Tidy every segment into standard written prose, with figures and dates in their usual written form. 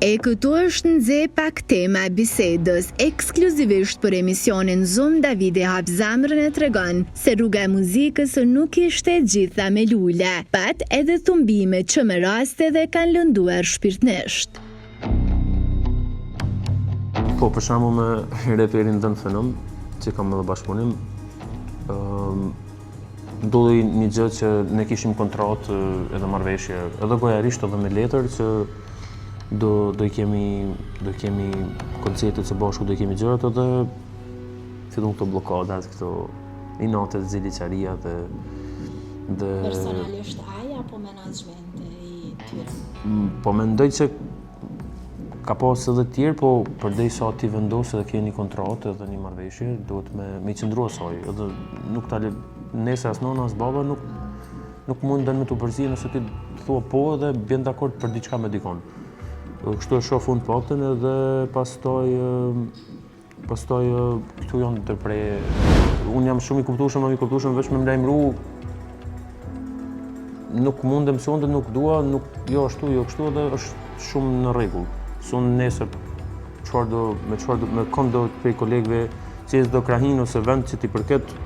E këtu është nxe pak tema e bisedës, ekskluzivisht për emisionin Zoom. Davide hap zemrën e tregon se rruga e muzikës nuk ishte gjitha me lule, pat edhe thumbime që me raste dhe kanë lënduar shpirtnisht. Po, për shembull me reperin Dën Fenom, që kam edhe bashkëpunim, ndodhi një gjë që ne kishim kontratë edhe marrëveshje, edhe gojarisht edhe me letër që do i kemi koncertet së bashku, do i kemi gjërat edhe fillon këto blokadat, këto inatet, ziliqaria dhe personalisht ai apo menaxhmenti i tyre? Po mendoj që ka pas edhe të tjerë, po përderisa ti vendos edhe ke një kontratë edhe një marrëveshje, duhet me qëndru asaj. Edhe nuk ta nesër as nona as baba nuk munden me t'u përzi nëse ti thua po edhe bjen dakord për diçka me dikon. Kështu e shoh unë paktën edhe pastaj këtu janë ndërprej. Unë jam shumë i kuptueshëm veç me lajmëru. Nuk mundem sonde, nuk dua, jo ashtu, jo kështu, edhe është shumë në rregull. Son nesër me kondo prej kolegëve që do krahin ose vend që ti përket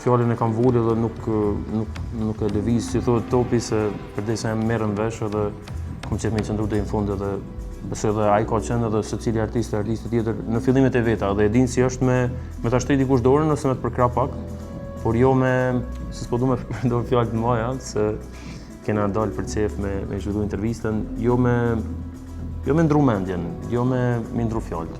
fjalën e kam vulë dhe nuk e lëviz, si thuhet topi, se përdesë jam merrem vesh edhe kom qef me qëndru deri në fund, edhe besoj edhe ai ka qenë edhe secili artist tjetër në fillimet e veta dhe e din si është me ta shtoj dikush dorën ose me të përkrah pak, por jo me, se s'po du me përdor fjalë të mëdha, se kena dalë për cef me zhvillu intervistën, jo me ndru mendjen, jo me ndru fjalët.